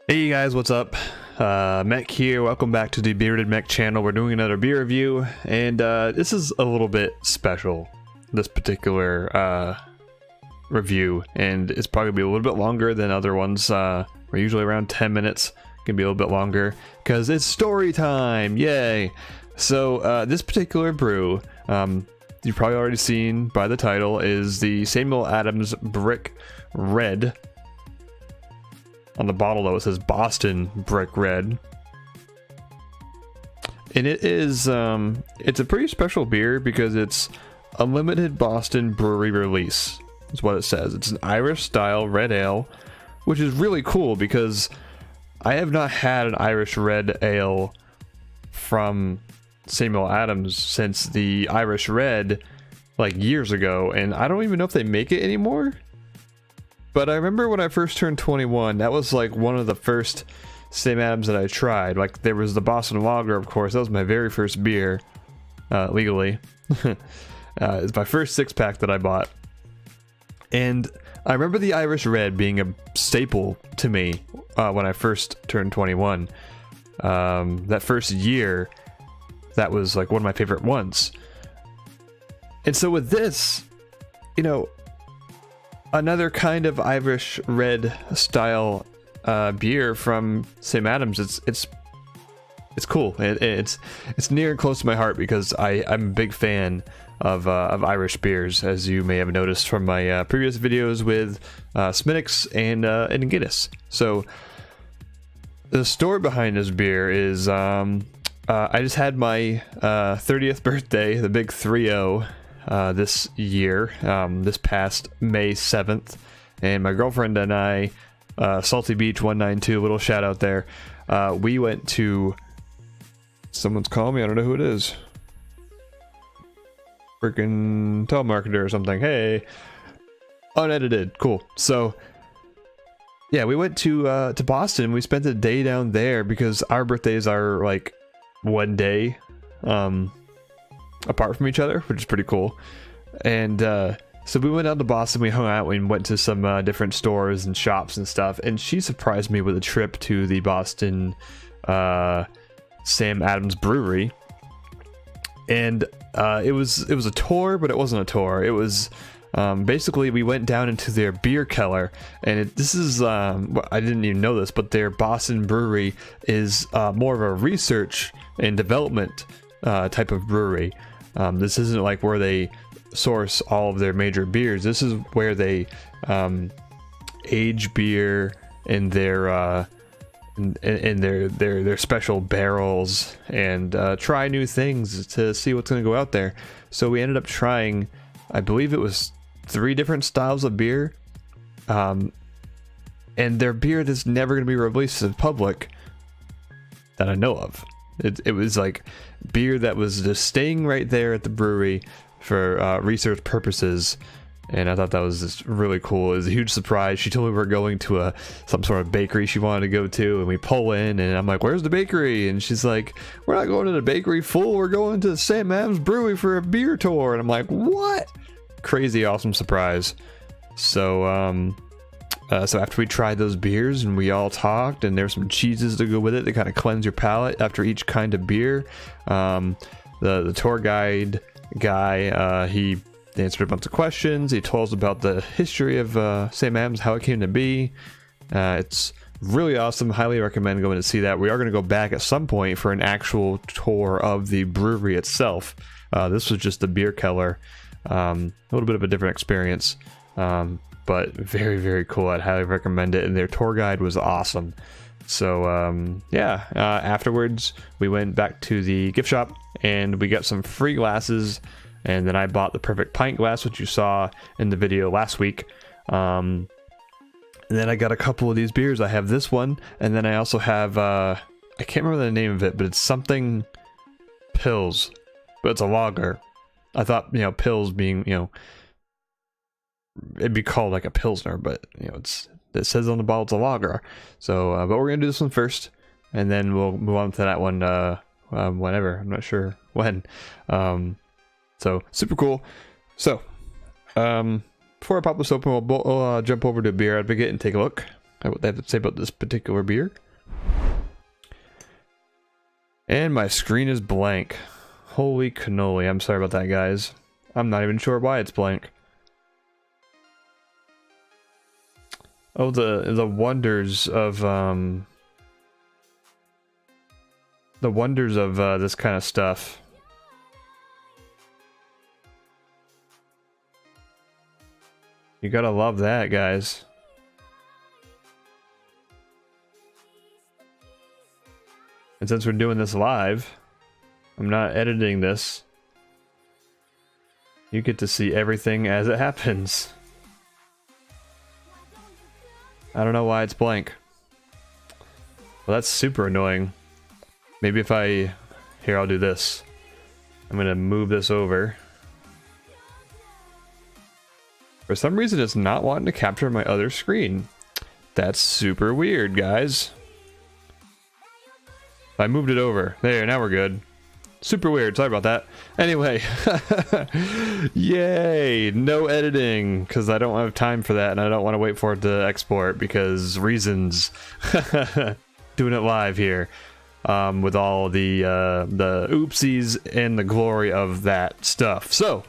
Hey guys, what's up? Mech here. Welcome back to the BeerdedMECH channel. We're doing another beer review, and this is a little bit special, this particular review, and it's probably be a little bit longer than other ones. We're usually around 10 minutes. Can be a little bit longer because it's story time. Yay! So this particular brew, you've probably already seen by the title, is the Samuel Adams Brick Red. On the bottle though it says Boston Brick Red, and it is it's a pretty special beer because it's a limited Boston brewery release is what it says. It's an Irish style red ale, which is really cool because I have not had an Irish red ale from Samuel Adams since the Irish Red like years ago, and I don't even know if they make it anymore. But I remember when I first turned 21, that was like one of the first Sam Adams that I tried. Like there was the Boston Lager, of course. That was my very first beer, legally. It's my first 6-pack that I bought. And I remember the Irish Red being a staple to me when I first turned 21. That first year, that was like one of my favorite ones. And so with this, you know, another kind of Irish red style beer from Sam Adams. It's cool. It's near and close to my heart because I'm a big fan of Irish beers, as you may have noticed from my previous videos with Smittix and Guinness. So the story behind this beer is I just had my 30th birthday, the big 3-0. This year, this past May 7th, and my girlfriend and I, Salty Beach 192, little shout out there, we went to, someone's calling me, I don't know who it is, freaking telemarketer or something. Hey, unedited, cool. So yeah, we went to Boston. We spent a day down there because our birthdays are like one day apart from each other, which is pretty cool. And so we went out to Boston, we hung out, we went to some different stores and shops and stuff, and she surprised me with a trip to the Boston Sam Adams Brewery. And it was a tour, but it wasn't a tour. It was basically we went down into their beer cellar, and this is I didn't even know this, but their Boston brewery is more of a research and development type of brewery. This isn't like where they source all of their major beers. This is where they age beer in their their special barrels and try new things to see what's going to go out there. So we ended up trying, I believe it was 3 different styles of beer, and their beer that's never going to be released to the public that I know of. It was like beer that was just staying right there at the brewery for research purposes, and I thought that was just really cool. It was a huge surprise. She told me we were going to some sort of bakery she wanted to go to, and we pull in, and I'm like, "Where's the bakery?" And she's like, "We're not going to the bakery, fool. We're going to Sam Adams Brewery for a beer tour." And I'm like, "What?" Crazy awesome surprise. So so after we tried those beers and we all talked, and there's some cheeses to go with it to kind of cleanse your palate after each kind of beer. The tour guide guy, he answered a bunch of questions. He told us about the history of Sam Adams, how it came to be. It's really awesome. Highly recommend going to see that. We are going to go back at some point for an actual tour of the brewery itself. This was just the beer cellar. A little bit of a different experience. But very, very cool. I'd highly recommend it. And their tour guide was awesome. So, yeah, afterwards, we went back to the gift shop and we got some free glasses. And then I bought the perfect pint glass, which you saw in the video last week. And then I got a couple of these beers. I have this one. And then I also have, I can't remember the name of it, but it's something Pills. But it's a lager. I thought, you know, Pills being, you know, it'd be called like a Pilsner, but you know, it says on the bottle it's a lager. So but we're gonna do this one first, and then we'll move on to that one whenever. I'm not sure when. So super cool. So before I pop this open, we'll jump over to Beer Advocate and take a look. what they have to say about this particular beer. And my screen is blank. Holy cannoli, I'm sorry about that, guys. I'm not even sure why it's blank. Oh, the wonders of this kind of stuff. You gotta love that, guys. And since we're doing this live, I'm not editing this. You get to see everything as it happens. I don't know why it's blank. Well, that's super annoying. Maybe if I... Here, I'll do this. I'm gonna move this over. For some reason, it's not wanting to capture my other screen. That's super weird, guys. I moved it over. There, now we're good. Super weird, sorry about that. Anyway, yay, no editing, because I don't have time for that, and I don't want to wait for it to export, because reasons. Doing it live here, with all the oopsies and the glory of that stuff. So,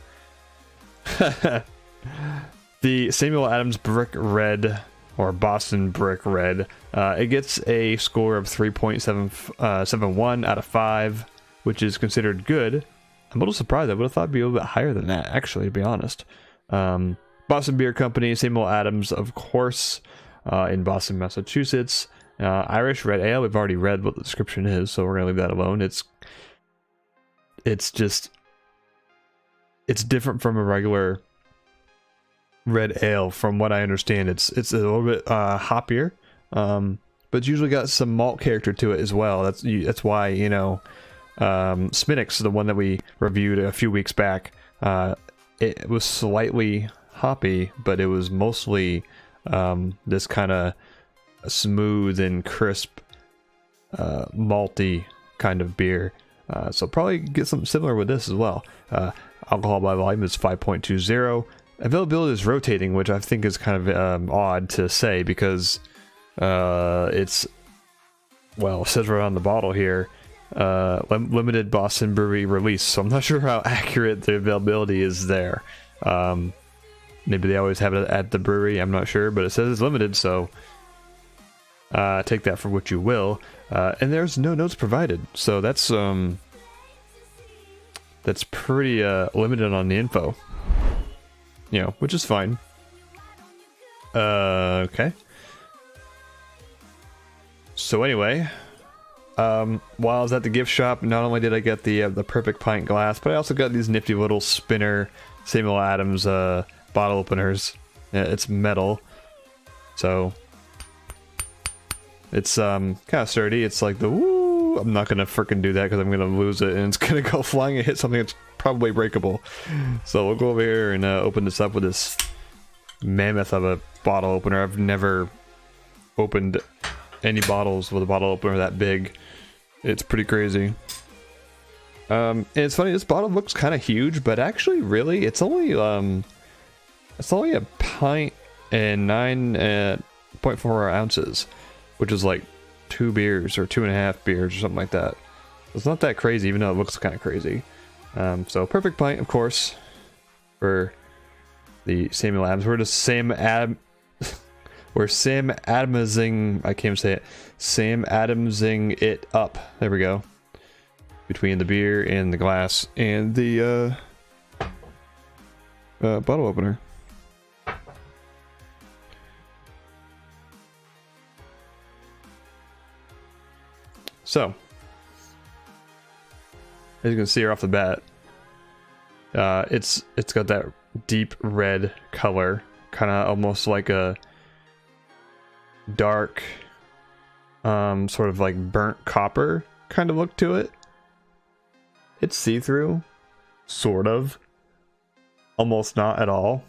the Samuel Adams Brick Red, or Boston Brick Red, it gets a score of 3.71 out of 5, which is considered good. I'm a little surprised. I would have thought it'd be a little bit higher than that, actually, to be honest. Boston Beer Company, Samuel Adams, of course, in Boston, Massachusetts. Irish Red Ale, we've already read what the description is, so we're going to leave that alone. It's different from a regular red ale, from what I understand. It's a little bit hoppier, but it's usually got some malt character to it as well. That's why, you know, Smittix, the one that we reviewed a few weeks back, it was slightly hoppy, but it was mostly this kind of smooth and crisp, malty kind of beer. So probably get something similar with this as well. Alcohol by volume is 5.20. Availability is rotating, which I think is kind of odd to say, because it's, well, it says right on the bottle here, limited Boston Brewery release, so I'm not sure how accurate the availability is there. Maybe they always have it at the brewery, I'm not sure, but it says it's limited, so take that for what you will. And there's no notes provided, so that's pretty limited on the info. You know, which is fine. Okay. So anyway, while I was at the gift shop, not only did I get the perfect pint glass, but I also got these nifty little spinner Samuel Adams bottle openers. It's metal, so it's kind of sturdy. It's like the woo. I'm not gonna frickin' do that because I'm gonna lose it and it's gonna go flying and hit something that's probably breakable. So we'll go over here and open this up with this mammoth of a bottle opener. I've never opened any bottles with a bottle opener that big. It's pretty crazy. And it's funny, this bottle looks kind of huge, but actually really it's only a pint and 9.4 ounces, which is like 2 beers or 2.5 beers or something like that. It's not that crazy, even though it looks kind of crazy. So perfect pint, of course, for the Samuel Adams. We're just we're Sam Adamsing, I can't even say it, Sam Adamsing it up. There we go. Between the beer and the glass and the bottle opener. So, as you can see here off the bat, it's got that deep red color, kind of almost like a dark, sort of like burnt copper kind of look to it. It's see-through, sort of, almost not at all.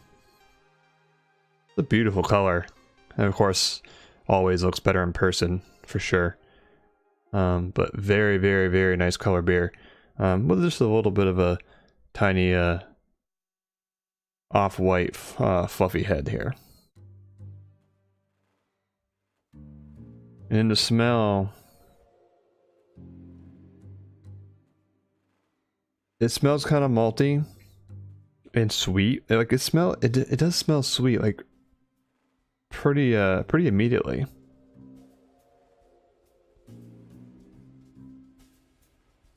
It's a beautiful color, and of course, always looks better in person for sure. But very, very, very nice color beer. With just a little bit of a tiny off-white fluffy head here. And the smell. It smells kind of malty and sweet. Like it does smell sweet, like pretty immediately.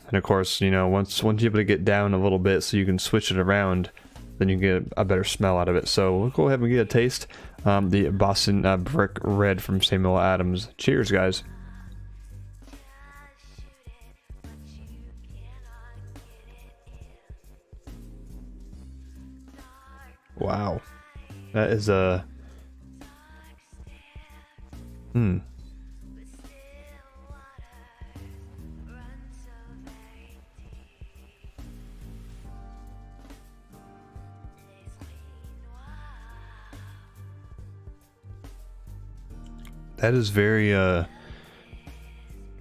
And of course, you know, once you're able to get down a little bit so you can switch it around, then you get a better smell out of it. So we'll go ahead and get a taste. The Boston Brick Red from Samuel Adams. Cheers, guys. Wow. That is a... That is very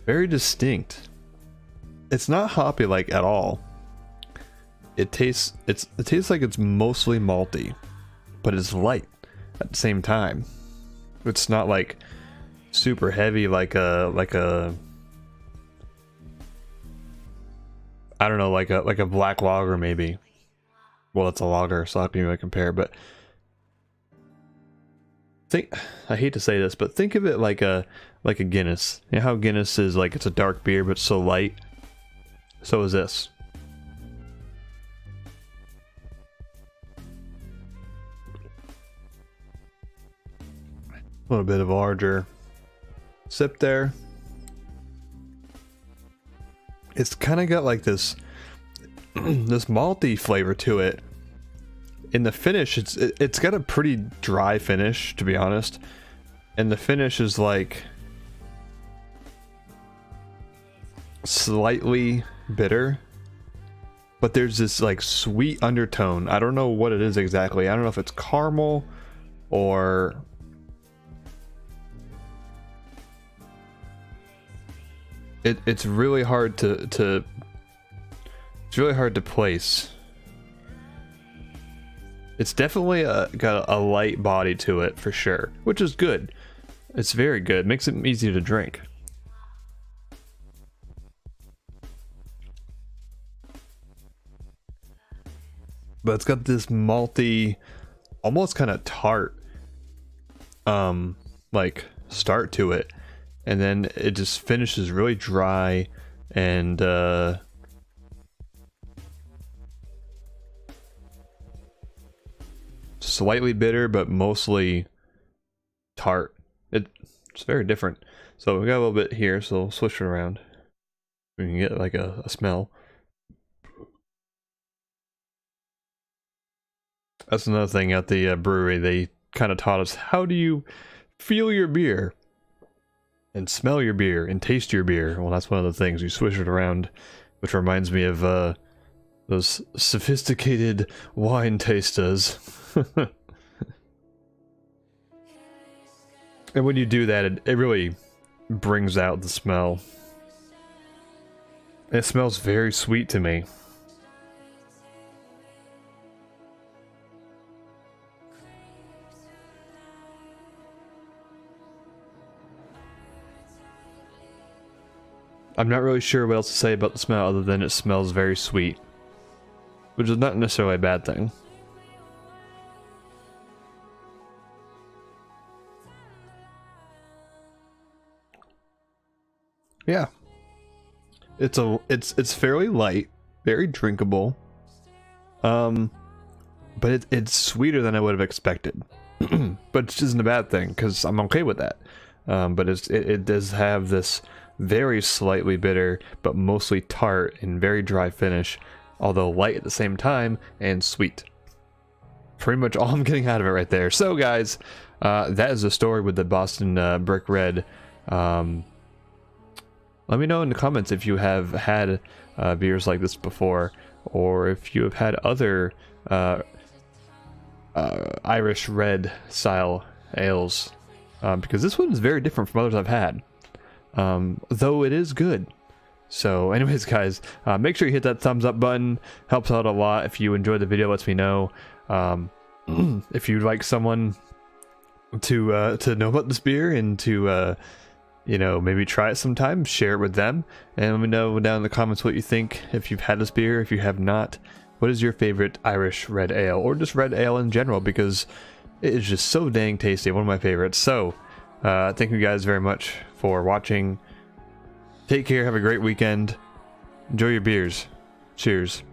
very distinct. It's not hoppy like at all. It tastes like it's mostly malty, but it's light at the same time. It's not like super heavy like a I don't know, like a black lager maybe. Well, it's a lager, so I can't really compare, but I hate to say this, but think of it like a Guinness. You know how Guinness is like, it's a dark beer but so light? So is this. A little bit of a larger sip there. It's kind of got like this this malty flavor to it. In the finish, it's got a pretty dry finish, to be honest. And the finish is like slightly bitter, but there's this like sweet undertone. I don't know what it is exactly. I don't know if it's caramel or it's really hard to it's really hard to place. It's definitely got a light body to it for sure, which is good. It's very good. Makes it easy to drink. But it's got this malty, almost kind of tart, like start to it, and then it just finishes really dry and slightly bitter, but mostly tart. It's very different. So we got a little bit here, so we'll switch it around. We can get like a smell. That's another thing at the brewery. They kind of taught us, how do you feel your beer and smell your beer and taste your beer? Well, that's one of the things. You switch it around, which reminds me of those sophisticated wine tasters. And when you do that, it really brings out the smell. It smells very sweet to me. I'm not really sure what else to say about the smell other than it smells very sweet, which is not necessarily a bad thing. Yeah, it's fairly light, very drinkable, but it's sweeter than I would have expected. But it isn't a bad thing because I'm okay with that. But it does have this very slightly bitter, but mostly tart and very dry finish, although light at the same time and sweet. Pretty much all I'm getting out of it right there. So guys, that is the story with the Boston Brick Red. Let me know in the comments if you have had beers like this before, or if you have had other Irish red style ales, because this one is very different from others I've had, though it is good. So anyways guys, make sure you hit that thumbs up button. Helps out a lot. If you enjoyed the video, lets me know. If you'd like someone to know about this beer and to you know, maybe try it sometime, share it with them, and let me know down in the comments what you think. If you've had this beer, if you have not, what is your favorite Irish red ale, or just red ale in general, because it is just so dang tasty, one of my favorites. So thank you guys very much for watching. Take care, have a great weekend, enjoy your beers, cheers.